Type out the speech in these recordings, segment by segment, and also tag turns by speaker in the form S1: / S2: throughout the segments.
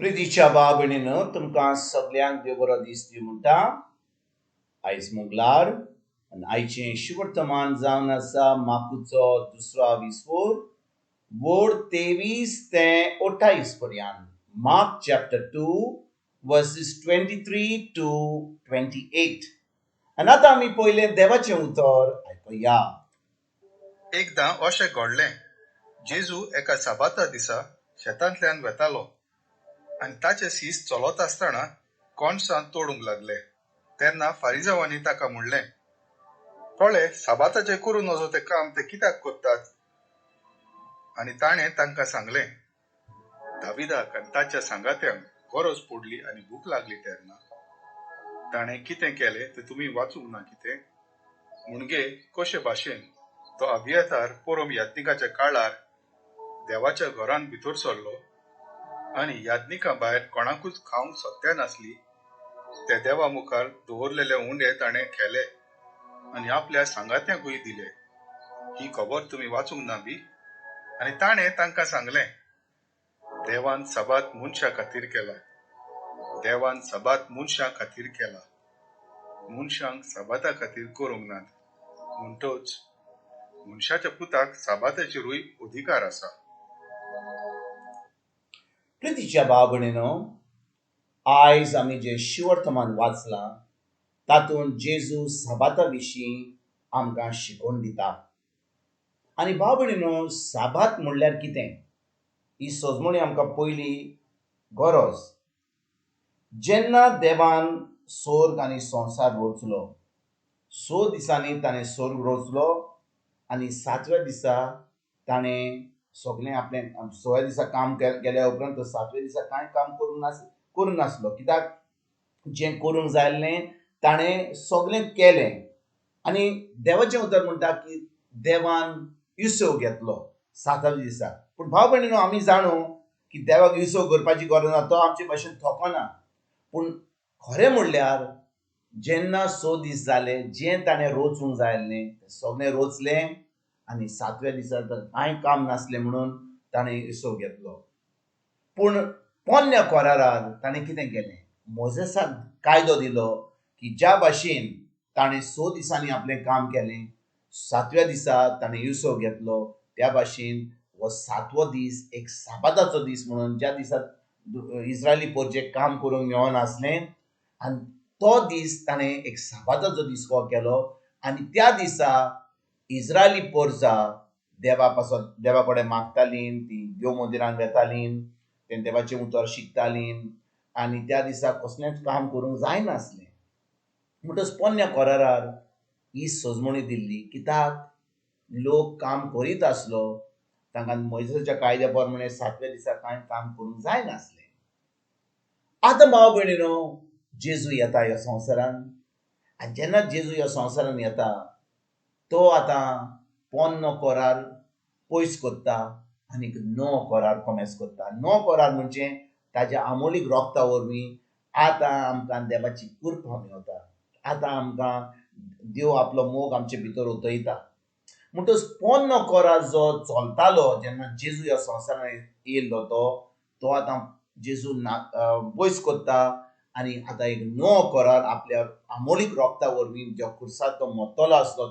S1: प्रितीच्या भाव भयणीनो तुमकां सगळ्यांक देव बरो दीस दिवं म्हणटा. आयज मंगळार आनी आयचें शुभ वर्तमान जावन आसा माकुचो दुसरो विस्वोर वोड 23 ते 28 पर्यंत. Mark chapter 2 versus 23 to 28. आनी आतां आमी पयलें देवाचें उतर आयकुया.
S2: एकदां अशें घडलें, जेजू एका साबाता दिसा शेतांतल्यान वेतालो आनी ताचें सीस चलत आसतना कणसां तोडूंक लागले. तेन्ना फारिजावांनी ताका म्हणलें, पळय, साबाताचें करून वचो तें काम ते कित्याक कोत्तात? आनी ताणें तांकां सांगलें, दाविदाक आनी ताच्या सांगात्यांक गरज पडली आनी भूक लागली तेन्ना ताणें कितें केलें तें तुमी वाचूंक ना कितें? म्हणजे कशे भाशेन तो अभियतार परम याज्ञिकाच्या काळार देवाच्या घरान भितर सरलो आनी याज्ञिका भायर कोणाकूच खावंक सत्या नासली ते देवा मुखार दवरलेले उंडे ताणें केले आनी आपल्या सांगात्यांकूय दिले. ही खबर तुमी वाचूंक ना बी? आनी ताणें तांकां सांगलें, देवान सबात मनशा खातीर केला. देवान सबात मनशा खातीर केला. मनशांक सबाता खातीर करूंक नात. म्हणटच मनशाच्या पुताक साबाताचेरूय अधिकार आसा.
S1: प्रितीच्या भाव भयणीनो, आयज आमी जे शुभ वर्तमान वाचलां तातूंत जेजू साबाता विशीं आमकां शिकोवन दिता. आनी भाव भयणीनो, साबात म्हणल्यार कितें ही सोजमणी आमकां पयली गरज. जेन्ना देवान स्वर्ग आनी संवसार रचलो, 6 दिसांनी ताणें स्वर्ग रचलो आनी 7व्या दिसा ताणें सगळें आपलें 6व्या दिसा काम केल्या उपरांत 7व्या दिसा कांय काम करूंक नासलो. कित्याक जें करूंक जाय आसलें ताणें सगळें केलें. आनी देवाचें उतर म्हणटा की देवान विसव घेतलो 7व्या दिसा. पूण भाव भयणीनो, आमी जाणू की देवाक विसव करपाची गरज ना, तो आमचे भाशेन थोकना. पूण खरें म्हणल्यार जेन्ना 6 दीस जाले, जें ताणें रचूंक जाय आसलें तें सगळें रचलें आनी 7व्या दिसा तर कांय काम नासलें म्हणून ताणें विसव घेतलो. पूण पोन्न्या कोरारार ताणें कितें केलें? मोजेसाक कायदो दिलो की ज्या भाशेन ताणें 6 दिसांनी आपलें काम केलें, 7व्या दिसा ताणें विसव घेतलो, त्या भाशेन हो 7वो दीस एक साबाताचो दीस म्हणून, ज्या दिसा इस्रायली परजे काम करूंक मेळनासलें, आनी तो दीस ताणें एक साबाताचो दीस हो केलो. आनी त्या दिसा इस्रायली परजां देवा कडेन मागतालीं, तीं देव मंदिरांत वेतालीं, तें देवाचें उतर शिकतालीं आनी त्या दिसा कसलेंच काम करूंक जायनासलें. म्हणटच पोन्न्या कोरारार ही सोजमणी दिल्ली. कित्याक लोक काम करीत आसलो, तांकां मोइसेसाच्या कायद्या प्रमाणे 7व्या दिसा कांय काम करूंक जायनासलें. आतां भाव भयणीनो, जेजू येता ह्या संवसारांत. आनी जेन्ना जेजू ह्या संवसारांत येता, तो आतां पोन्नो कोरार पयस कोत्ता आनी नवो कोरार कोमेस कोत्ता. नवो कोरार म्हणजे ताच्या आमोलीक रोगता वरवीं आतां आमकां देवाची कृपा मेवता. आतां आमकां देव आपलो मोग आमचे भितर उतयता. म्हणटच पोन्नो कोरार जो चलतालो जेन्ना जेजू ह्या संवसारांत येयल्लो, तो आतां जेजू पयस कोत्ता आनी आतां एक नवो कोरार आपल्या आमोलीक रोगता वरवीं जो खुर्सार तो मोत्तलो आसलो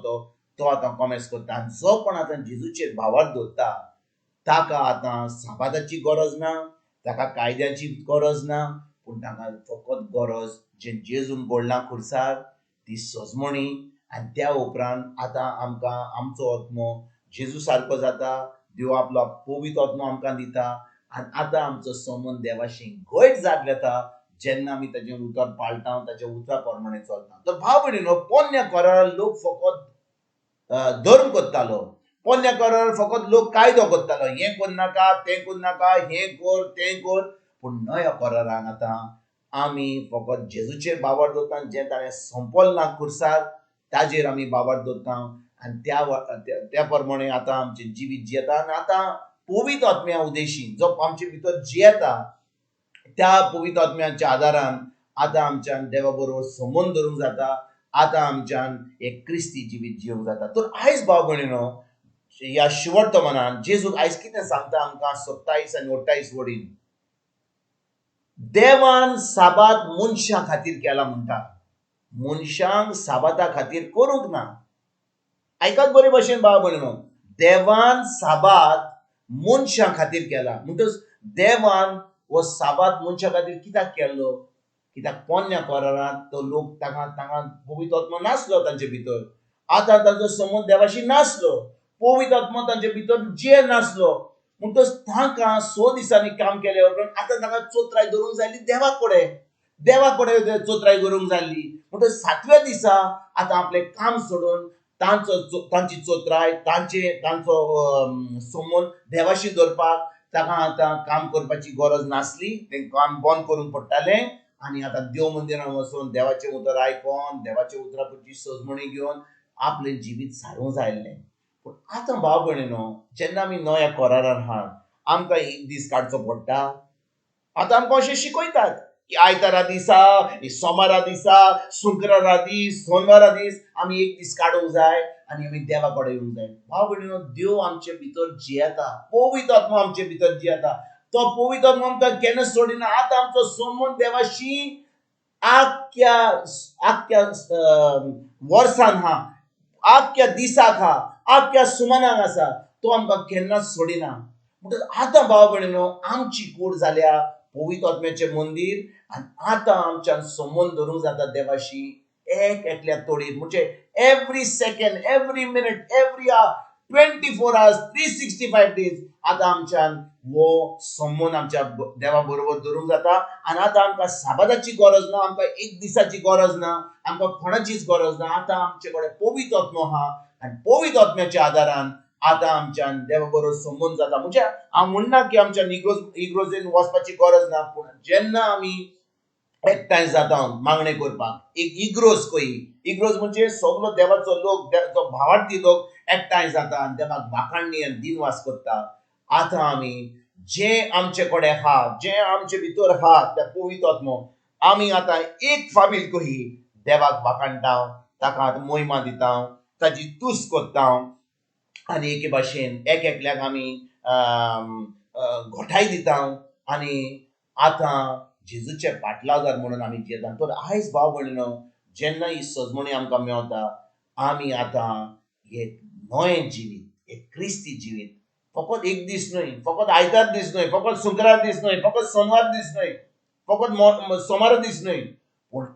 S1: तो आतां कोमेस कोत्ता. आनी जो कोण आतां जेजूचेर भावार्थ दवरता ताका आतां साबाताची गरज ना, ताका कायद्याची गरज ना, पूण ताका फकत गरज जें जेजून घडलां खुर्सार, ती सोजमणी. आनी त्या उपरांत आतां आमकां आमचो आत्मो जेजू सारको जाता, देव आपलो पवित्र आत्मो आमकां दिता आनी आतां आमचो संबंद देवाशी घट जाग येता जेन्ना आमी ताचें उतर पाळटा, ताच्या उतरा प्रमाणे चलता. तर भाव भयणीनो, पोन्न्या कोरार लोक फकत धर्म कोत्तालो. पोन्न्या कोरार फकत लोक कायदो कोत्तालो, हें कोर नाका, तें कोर नाका, हें कोर तें कोर. पूण नव्या कोरारान आतां आमी फकत जेजूचेर भावार्थ दवरता, जें ताणें संपलना खुर्सार ताजेर आमी भावार्थ दवरता आनी त्या प्रमाणे आतां आमचें जिवीत जियेता. आनी आतां पवित्र आत्म्या उदेशीन जो आमचे भितर जियेता, त्या पवित्र आत्म्याच्या आदारान आतां आमच्यान देवा बरोबर संबंद धरूंक जाता. आतां आमच्यान एक क्रिस्ती जिवीत जिवंक जाता. तर आयज भाव भयणीनो, ह्या शुभ वर्तमानांत जेजू आयज कितें सांगता आमकां 27 आनी 28 वडीन. देवान साबात मनशां खातीर केला म्हणटा. मनशांक साबाता खातीर करूंक ना. ऐकात बरे भशेन भाव भयणीनो, देवान साबात मनशां खातीर केला. म्हणटच देवान हो साबात मनशां खातीर कित्याक केल्लो? कित्याक पोन्न्या कोरारांत तो लोक तांकां पवित्र आत्मा नासलो तांचे भितर. आतां तांचो संबंद देवाशी नासलो. पवित्र आत्मा तांचे भितर जे नासलो. म्हणटच तांकां 6 दिसांनी काम केले उपरांत आतां तांकां चोत्राय धरूंक जायली देवा कडेन चोत्राय करूंक जाल्ली. म्हणटच 7व्या दिसा आतां आपलें काम सोडून तांची चोत्राय तांचो संबंद देवाशी दवरपाक ताका आतां काम करपाची गरज नासली. तें काम बंद करून पडटालें आनी आतां देव मंदिरांत वचून देवाचें उतर आयकोन देवाच्या उतराची सजमणी घेवन आपलें जिवीत सारूंक जाय आसलें. पूण आतां भाव भयणीनो, जेन्ना आमी नव्या कोरारांत आहात, आमकां एक दीस काडचो पडटा. आतां आमकां अशें शिकयतात की आयतारा दिसा, सोमारा दिसा, शुक्रारा दीस, सोनवारा दीस आमी एक दीस काडूंक जाय आनी आमी देवा कडेन येवंक जाय. भाव भयणीनो, देव आमचे भितर जियेता, पवित्र आत्मा आमचे भितर जियेता. तो पवित्र आत्मा आमकां केन्ना सोडिना. आतां आमचो संबंद देवाशी आख्या वर्सान आहा, आख्या दिसाक आहा, आख्या सुमनाक आसा. तो आमकां केन्नाच सोडिना. म्हणटच आतां भाव भयणीनो, आमची कूड जाल्या पवित्र आत्म्याचें मंदीर आनी आतां आमच्यान संबंद धरूंक जाता देवाशी एक एकल्या तोडीर. म्हणजे every second, every minute, every hour, 24 hours, 365 days आतां आमच्यान हो संबंद आमच्या देवा बरोबर धरूंक जाता. आनी आतां आमकां साबाताची गरज ना, आमकां एक दिसाची गरज ना, आमकां कोणाचीच गरज ना. आतां आमचे कडेन पवित्र आत्मा आहा आनी पवित्र आत्म्याच्या आदारान आतां आमच्यान देवा बरोबर संबंद जाता. म्हणजे हांव म्हणना की आमच्यान इग्रोजेन वचपाची गरज ना. पूण जेन्ना आमी एकठांय जाता मागणे करपाक, एक इग्रोज कही, इग्रोज म्हणजे सगळो देवाचो लोक, जो भावार्थी लोक एकठांय जाता आनी देवाक वाखाणणी आनी दिनवास करता. आतां आमी जे आमचे कडेन आहा, जे आमचे भितर आहा त्या पवित्र आत्मो, आमी आतां एक फाबील कही देवाक वाखाणटा, ताका महिमा दिता, ताची तुस्त करता आनी एके भाशेन एक एकल्याक आमी घोटाय दिता आनी आतां जेजूचे पाटलागार म्हणून आमी जियेता. तर आयज भाव भयणीनो, जेन्ना ही सजमणी आमकां मेवता, आमी आतां एक नवें जिवीत, एक क्रिस्ती जिवीत, फकत एक दीस न्हय, फकत आयतार दीस न्हय, फकत शुक्रार दीस न्हय, फकत सोनवार दीस न्हय, फकत सोमार दीस न्हय, पूण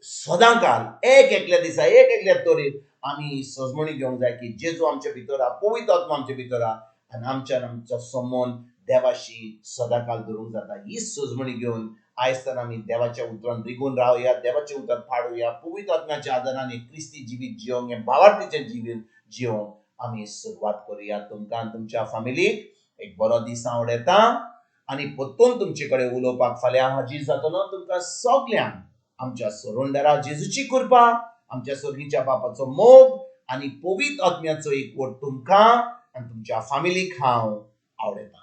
S1: सदांकाल एक एकल्या दिसा एक एकल्या तोरेर आमी सजमणी घेवंक जाय की जेजू आमचे भितर आहा, पवित्र आत्मा आमचे भितर आहा आनी आमच्यान आमचो संबंद देवाशी सदांकाल धरूंक जाता. ही सजमणी घेवन आयज तर आमी देवाच्या उतरान रिगून रावया, देवाचें उतर पाडुया, पवित्र आत्म्याच्या आदारान एक क्रिस्ती जिवीत जियोंक, हें भावार्थीचें जिवीत जियोंक आमी सुरवात करुया. तुमकां आनी तुमच्या फॅमिलीक एक बरो दीस हांव उडयता आनी परतून तुमचे कडेन उलोवपाक फाल्यां हाजीर जातलो. तुमकां सगल्यांक आमच्या सरोंडरा जेजूची कृपा, आमच्या सर्गीच्या बापाचो मोग आनी पवित्र आत्म्याचो एकवट तुमकां आनी तुमच्या फॅमिलीक हांव आवडयता.